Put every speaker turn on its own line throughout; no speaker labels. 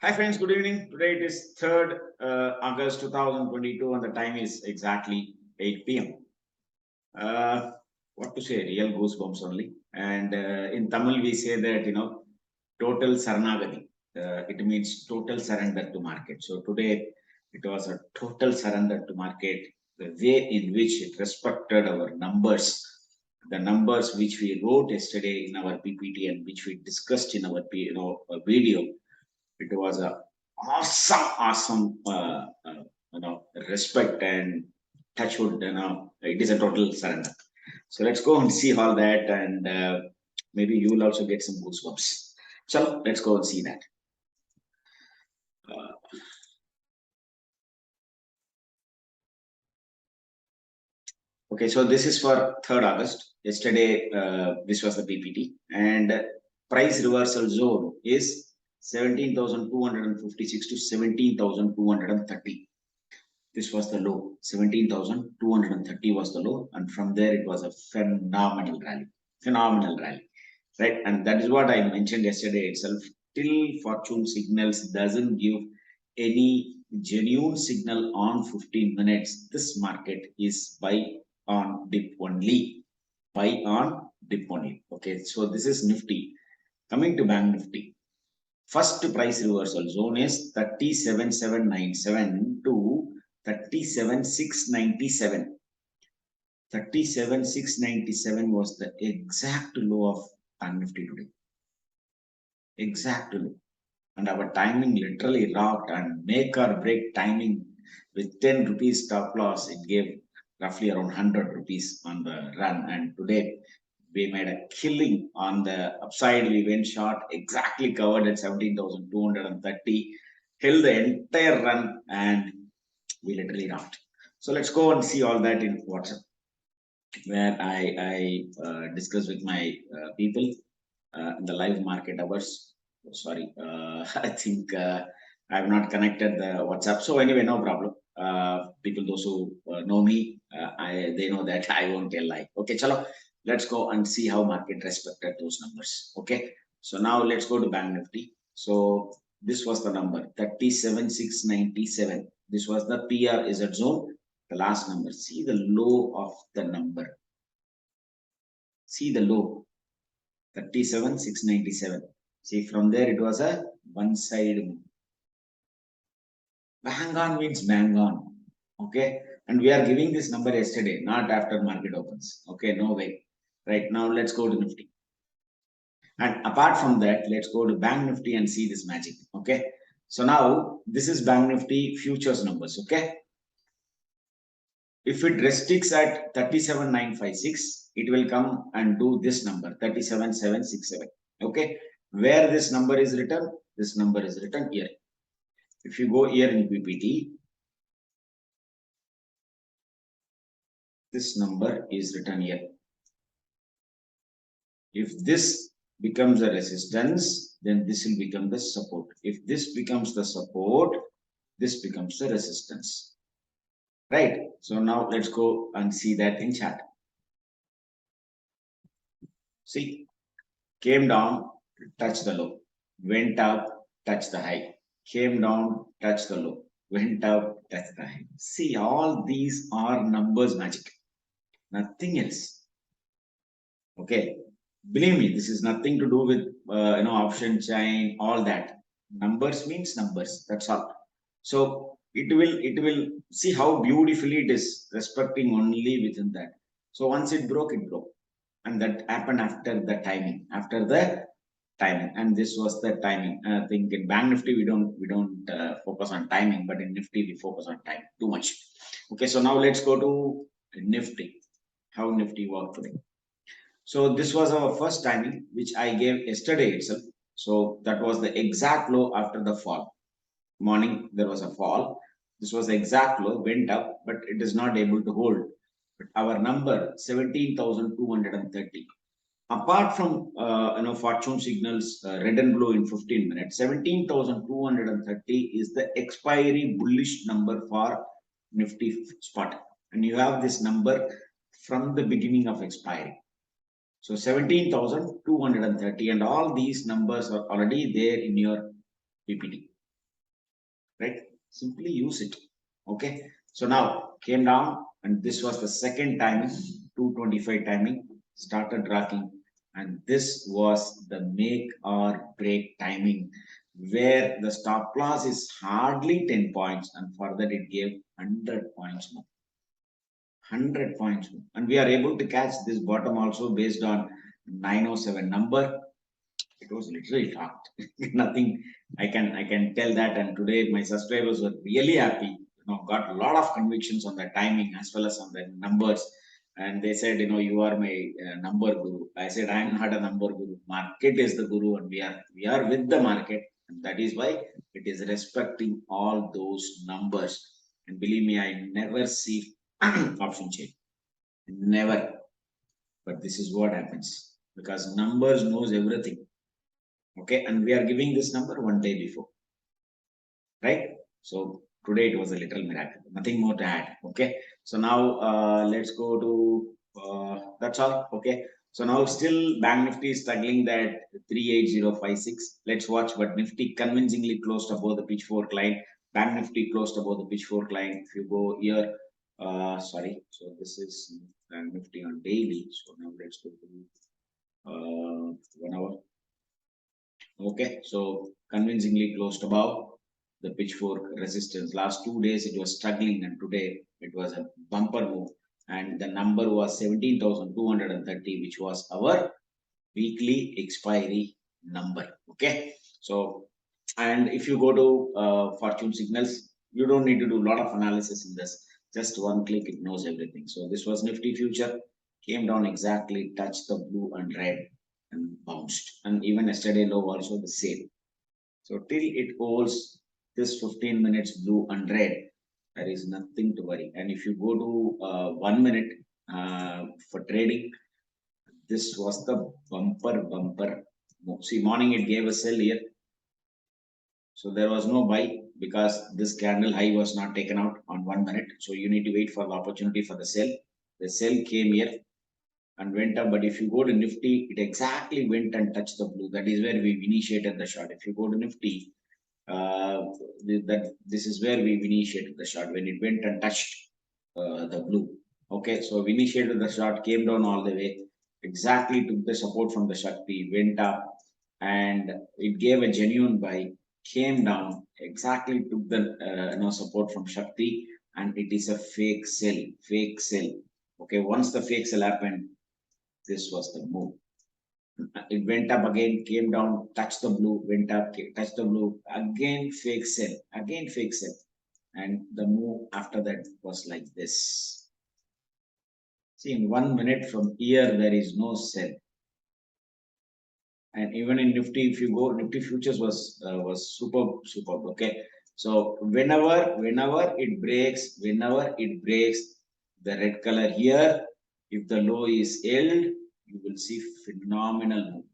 Hi friends, good evening. Today it is 3rd August 2022 and the time is exactly 8 p.m. Uh, what to say, real goosebumps only. And in Tamil we say that, total Saranagati. It means total surrender to market. So today it was a total surrender to market. The way in which it respected our numbers, the numbers which we wrote yesterday in our PPT and which we discussed in our video, it was a awesome respect and touchwood. It is a total surrender. So let's go and see all that, and maybe you will also get some goosebumps. So let's go and see that. Uh, okay, so this is for 3rd August. Yesterday, this was the PPT, and price reversal zone is 17,256 to 17,230. This was the low. 17,230 was the low, and from there it was a phenomenal rally. Phenomenal rally, right? And that is what I mentioned yesterday itself. Till fortune signals doesn't give any genuine signal on 15 minutes, this market is buy on dip only. Buy on dip only. Okay, so this is Nifty. Coming to Bank Nifty. First price reversal zone is 37,797 to 37,697. 37,697 was the exact low of Bank Nifty today. Exact low. And our timing literally rocked, and make or break timing with 10 rupees stop loss. It gave roughly around 100 rupees on the run. And today we made a killing on the upside. We went short, exactly covered at 17,230, held the entire run, and we literally rocked. So let's go and see all that in WhatsApp, where I discuss with my people in the live market hours. Oh, sorry, I think I have not connected the WhatsApp. So anyway, no problem. People, those who know me, they know that I won't tell lie. Okay, chalo. Let's go and see how market respected those numbers. Okay, so now let's go to Bank Nifty. So this was the number 37,697. This was the PRZ zone, the last number. See the low of the number. See the low 37,697. See, from there it was a one side move. Bang on means bang on. Okay, and we are giving this number yesterday, not after market opens. Okay, no way. Right now, let's go to Nifty. And apart from that, let's go to Bank Nifty and see this magic. Okay, so now this is Bank Nifty futures numbers. Okay, if it restricts at 37,956, it will come and do this number 37,767. Okay, where this number is written, this number is written here. If you go here in PPT, this number is written here. If this becomes a resistance, then this will become the support. If this becomes the support, this becomes the resistance. Right? So now let's go and see that in chart. See, came down, touched the low, went up, touched the high, came down, touched the low, went up, touched the high. See, all these are numbers magic, nothing else. Okay, believe me, this is nothing to do with option chain, all that. Numbers means numbers. That's all. So it will see how beautifully it is respecting only within that. So once it broke, and that happened after the timing, and this was the timing. I think in Bank Nifty we don't focus on timing, but in Nifty we focus on time too much. Okay, so now let's go to Nifty. How Nifty worked today. So this was our first timing, which I gave yesterday itself. So that was the exact low after the fall. Morning, there was a fall. This was the exact low, went up, but it is not able to hold. But our number, 17,230. Apart from, fortune signals, red and blue in 15 minutes, 17,230 is the expiry bullish number for Nifty spot. And you have this number from the beginning of expiry. So 17,230, and all these numbers are already there in your PPT. right? Simply use it. Okay. So now came down, and this was the second timing, 225 timing, started rocking, and this was the make or break timing where the stop loss is hardly 10 points, and for that it gave 100 points more. 100 points more. And we are able to catch this bottom also based on 907 number. It was literally shocked. Nothing I can tell that. And today my subscribers were really happy. Got a lot of convictions on the timing as well as on the numbers. And they said, you are my number guru. I said, I am not a number guru. Market is the guru, and we are with the market, and that is why it is respecting all those numbers. And believe me, I never see option change. Never. But this is what happens because numbers knows everything. Okay, and we are giving this number one day before, right? So today it was a little miracle, nothing more to add. Okay, so now let's go to that's all. Okay, so now still bank nifty is struggling that 38056. Let's watch, but nifty convincingly closed above the pitchfork line. Bank nifty closed above the pitchfork line. If you go here, sorry, so this is bank nifty on daily. So now let's go to 1 hour. Okay, so convincingly closed above the pitchfork resistance. Last 2 days it was struggling, and today it was a bumper move. And the number was 17,230, which was our weekly expiry number. Okay, so and if you go to fortune signals, you don't need to do a lot of analysis in this. Just one click, it knows everything. So this was Nifty future, came down exactly, touched the blue and red, and bounced. And even yesterday low also the same. So till it holds this 15 minutes blue and red, there is nothing to worry. And if you go to 1 minute for trading, this was the bumper move. See, morning it gave a sell here. So there was no buy because this candle high was not taken out on 1 minute. So you need to wait for the opportunity for the sell. The sell came here and went up. But if you go to Nifty, it exactly went and touched the blue. That is where we initiated the shot. If you go to Nifty, that this is where we initiated the shot when it went and touched the blue. Okay, so we initiated the shot, came down all the way, exactly took the support from the Shakti, went up, and it gave a genuine buy, came down, exactly took the support from Shakti, and it is a fake sell, fake sell. Okay, once the fake sell happened, this was the move. It went up again, came down, touched the blue, went up, touched the blue, again fake sell, and the move after that was like this. See, in 1 minute from here, there is no sell. And even in Nifty, if you go, Nifty futures was superb. Okay, so whenever it breaks, the red color here, if the low is held, you will see phenomenal move,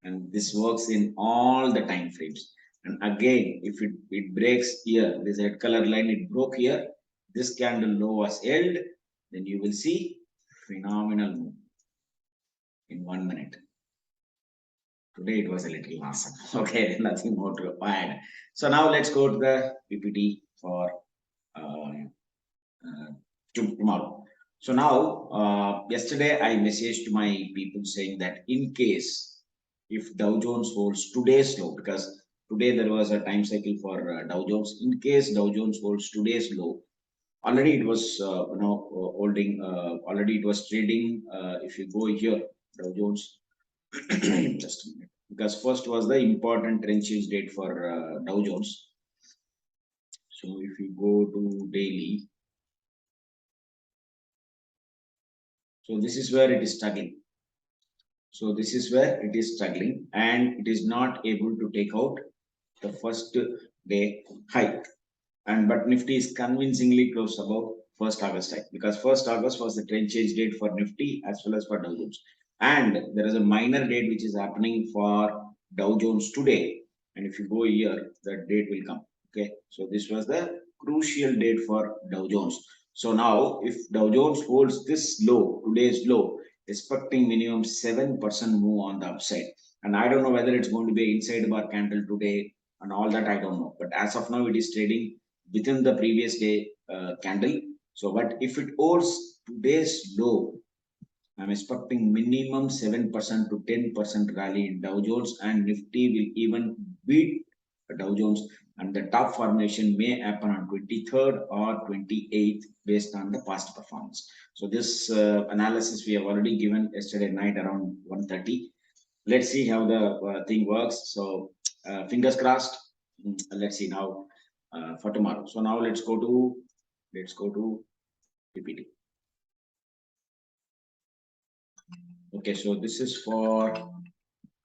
and this works in all the time frames. And again, if it breaks here, this red color line, it broke here, this candle low was held, then you will see phenomenal move in 1 minute. Today it was a little awesome. Okay, nothing more to add. So now let's go to the PPT for tomorrow. So now, yesterday I messaged my people saying that in case if Dow Jones holds today's low, because today there was a time cycle for Dow Jones. In case Dow Jones holds today's low, already it was holding. Already it was trading. If you go here, Dow Jones, just a minute, because first was the important trend change date for Dow Jones. So if you go to daily, so this is where it is struggling. So this is where it is struggling, and it is not able to take out the first day high. And but Nifty is convincingly close above 1st August high, because 1st August was the trend change date for Nifty as well as for Dow Jones. And there is a minor date which is happening for Dow Jones today. And if you go here, that date will come. Okay, so this was the crucial date for Dow Jones. So now, if Dow Jones holds this low, today's low, expecting minimum 7% move on the upside. And I don't know whether it's going to be inside bar candle today and all that I don't know. But as of now, it is trading within the previous day candle. So, but if it holds today's low, I'm expecting minimum 7% to 10% rally in Dow Jones, and Nifty will even beat Dow Jones. And the top formation may happen on 23rd or 28th based on the past performance. So this analysis we have already given yesterday night around 1:30. Let's see how the thing works. So fingers crossed. Let's see now for tomorrow. So now let's go to PPT. Okay, so this is for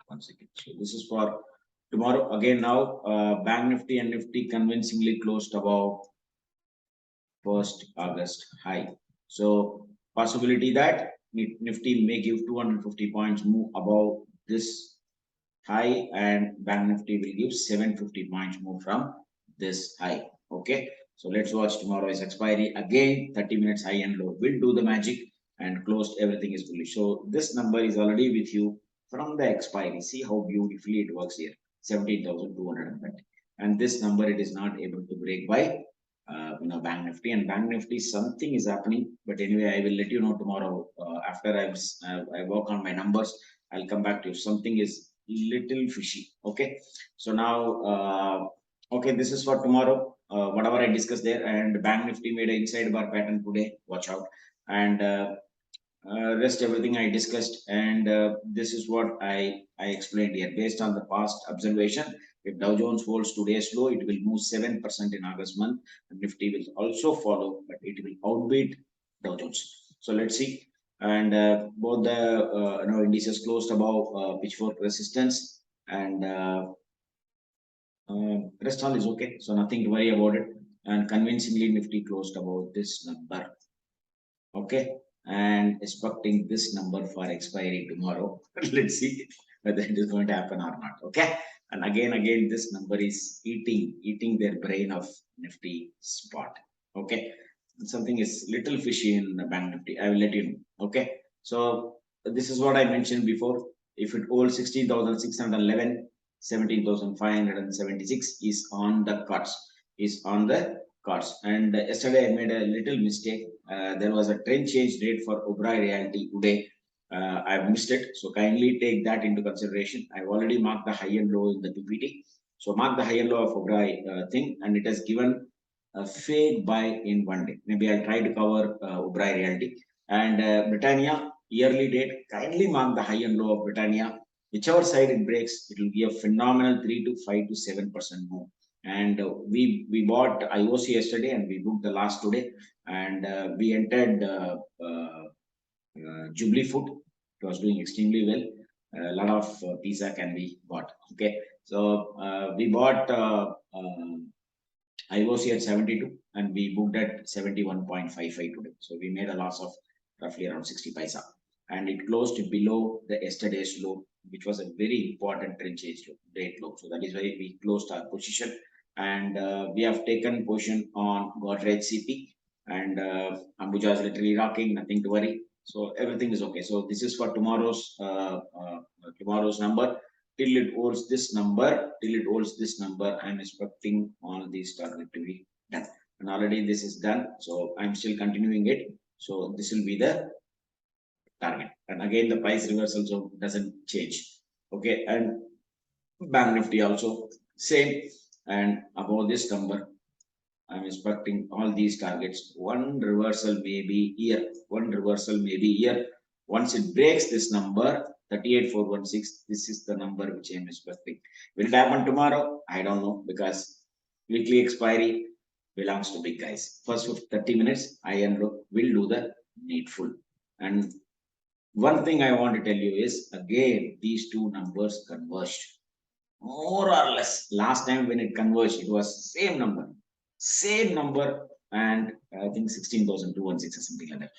1 second. So this is for tomorrow. Again, now Bank Nifty and Nifty convincingly closed above 1st August high. So possibility that Nifty may give 250 points move above this high, and Bank Nifty will give 750 points move from this high. Okay, so let's watch tomorrow's expiry. Again, 30 minutes high and low will do the magic, and closed everything is bullish. So this number is already with you from the expiry. See how beautifully it works here, 17,220. And this number it is not able to break by Bank Nifty, and Bank Nifty something is happening. But anyway, I will let you know tomorrow after I work on my numbers. I'll come back to you. Something is little fishy. Okay, so now okay, this is for tomorrow. Whatever I discussed there, and Bank Nifty made an inside bar pattern today. Watch out. And rest everything I discussed, and this is what I explained here based on the past observation. If Dow Jones holds today's low, it will move 7% in August month, and Nifty will also follow, but it will outbeat Dow Jones. So let's see. And both the indices closed above pitchfork resistance, and rest all is okay. So nothing to worry about it. And convincingly, Nifty closed above this number. Okay, and expecting this number for expiry tomorrow. Let's see whether it is going to happen or not. Okay, and again, this number is eating their brain of Nifty spot. Okay, something is little fishy in the Bank Nifty. I will let you know. Okay, so this is what I mentioned before. If it holds 16,611, 17,576 is on the cards. And yesterday I made a little mistake. There was a trend change date for Obrai Realty today. I've missed it, so kindly take that into consideration. I've already marked the high and low in the PPT. So mark the high and low of Obrai thing, and it has given a fake buy in 1 day. Maybe I'll try to cover Obrai Realty. And Britannia yearly date, kindly mark the high and low of Britannia. Whichever side it breaks, it will be a phenomenal 3 to 5 to 7% move. And we bought IOC yesterday, and we booked the last today, and we entered Jubilee Food. It was doing extremely well. A lot of pizza can be bought. Okay, so we bought IOC at 72, and we booked at 71.55 today. So we made a loss of roughly around 60 paisa, and it closed below the yesterday's low, which was a very important trend change rate low. So that is why we closed our position, and we have taken position on Godrej CP, and Ambuja is literally rocking, nothing to worry. So everything is okay. So this is for tomorrow's number. Till it holds this number, I'm expecting all these target to be done. And already this is done, so I'm still continuing it. So this will be the target. And again, the price reversal so doesn't change. Okay, and Bank Nifty also same. And above this number, I'm expecting all these targets. One reversal may be here. Once it breaks this number, 38,416, this is the number which I'm expecting. Will it happen tomorrow? I don't know, because weekly expiry belongs to big guys. First 30 minutes, I and will do the needful. And one thing I want to tell you is, again, these two numbers converged. More or less, last time when it converged, it was same number, and I think 16,216 or something like that.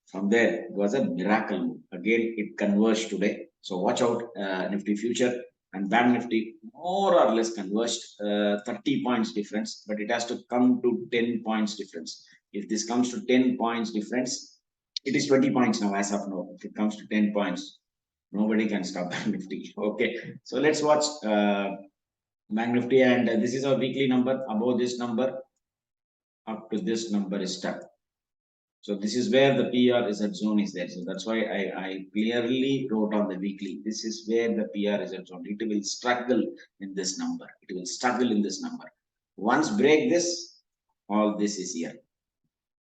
From there, it was a miracle move. Again, it converged today. So watch out, Nifty future and Bank Nifty more or less converged, 30 points difference, but it has to come to 10 points difference. If this comes to 10 points difference, it is 20 points now as of now. If it comes to 10 points, nobody can stop Bank Nifty. Okay, so let's watch Bank Nifty, and this is our weekly number. Above this number, up to this number is stuck. So this is where the PR result zone is there. So that's why I clearly wrote on the weekly. This is where the PR result zone. It will struggle in this number. It will struggle in this number. Once break this, all this is here.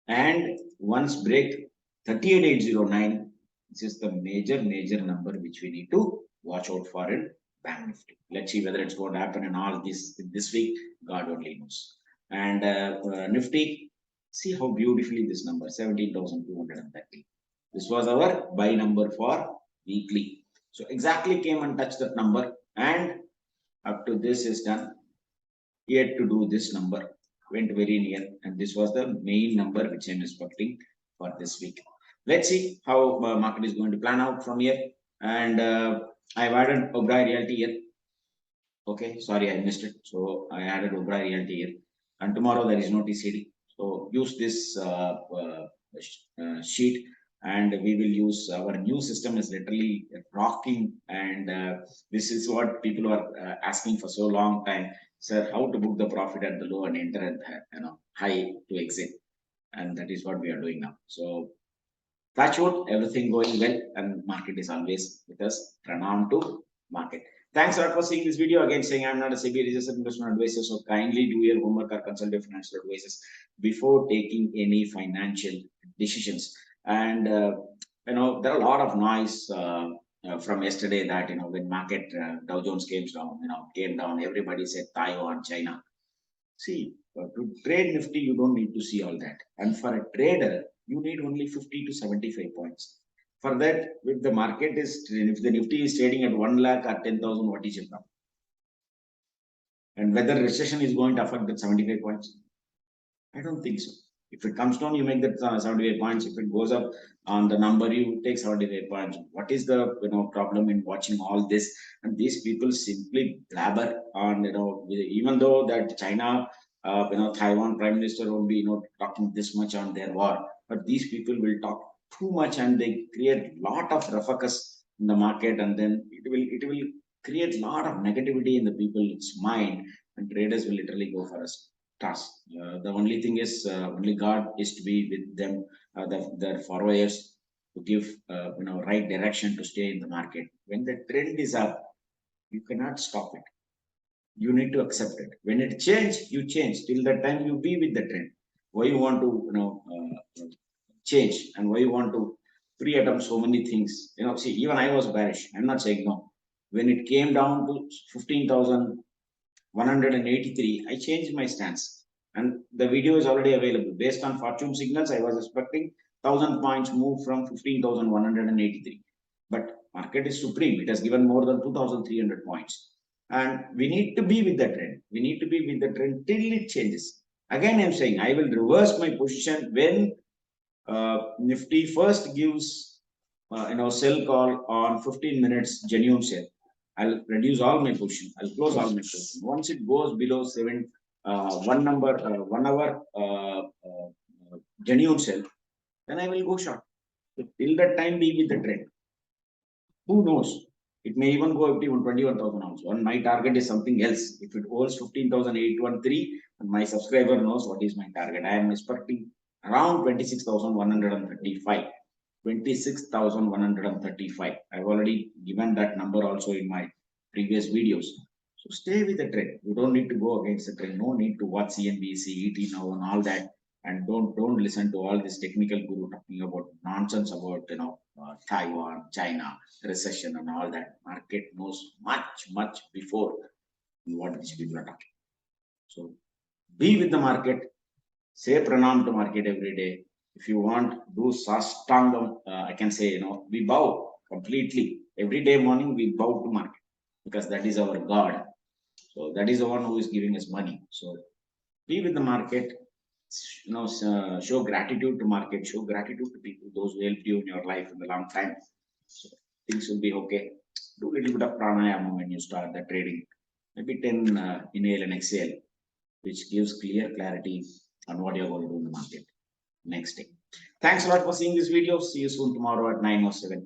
And once break 38809, this is the major number which we need to watch out for in Bank Nifty. Let's see whether it's going to happen in all this week. God only knows. And Nifty, see how beautifully this number 17,230. This was our buy number for weekly. So exactly came and touched that number, and up to this is done. Yet to do this number went very near, and this was the main number which I'm expecting for this week. Let's see how market is going to plan out from here. And I've added Oberoi Realty here. Okay, sorry, I missed it. So I added Oberoi Realty here, and tomorrow there is no TCD. So use this sheet, and we will use our new system is literally rocking, and this is what people are asking for so long time. Sir, how to book the profit at the low and enter at the high to exit, and that is what we are doing now. So touch wood, everything going well, and market is always with us. Pranam to market. Thanks a lot for seeing this video. Again, saying I'm not a SEBI registered investment advisor, so kindly do your homework or consult your financial advisors before taking any financial decisions. And there are a lot of noise from yesterday that when market Dow Jones came down, everybody said Taiwan, China. See, to trade Nifty, you don't need to see all that, and for a trader, you need only 50 to 75 points. For that, if the market is, if the Nifty is trading at 1 lakh or 10,000, what is your problem? And whether recession is going to affect that 75 points? I don't think so. If it comes down, you make that 75 points. If it goes up on the number, you take 75 points. What is the problem in watching all this? And these people simply blabber on even though that China, Taiwan Prime Minister won't be talking this much on their war, but these people will talk too much, and they create lot of ruckus in the market, and then it will create lot of negativity in the people's mind, and traders will literally go for a task. The only thing is only God is to be with them, their followers, to give right direction to stay in the market. When the trend is up, you cannot stop it. You need to accept it. When it change, you change. Till that time, you be with the trend. Why you want to change, and why you want to pre-attempt so many things? See, even I was bearish. I'm not saying no. When it came down to 15,183, I changed my stance, and the video is already available. Based on fortune signals, I was expecting 1,000 points move from 15,183, but market is supreme. It has given more than 2,300 points, and we need to be with the trend. We need to be with the trend till it changes. Again, I'm saying I will reverse my position when Nifty first gives sell call on 15 minutes genuine sell. I'll reduce all my position. I'll close all my position. Once it goes below 1 hour genuine sell, then I will go short. So till that time, be with the trend. Who knows? It may even go up to 21,000 ounces. And my target is something else. If it holds 15,813, my subscriber knows what is my target. I am expecting around 26,135. 26,135. I've already given that number also in my previous videos. So stay with the trend. You don't need to go against the trend. No need to watch CNBC, ET now, and all that. And don't listen to all this technical guru talking about nonsense about Taiwan, China, recession, and all that. Market knows much before what these people are talking. So be with the market. Say pranam to market every day. If you want, do sastangam. I can say, we bow completely. Every day morning, we bow to market, because that is our God. So that is the one who is giving us money. So be with the market, show gratitude to market, show gratitude to people, those who helped you in your life in the long time. So things will be okay. Do a little bit of pranayama when you start the trading. Maybe 10 inhale and exhale, which gives clear clarity on what you're going to do in the market next day. Thanks a lot for seeing this video. See you soon tomorrow at 9:07.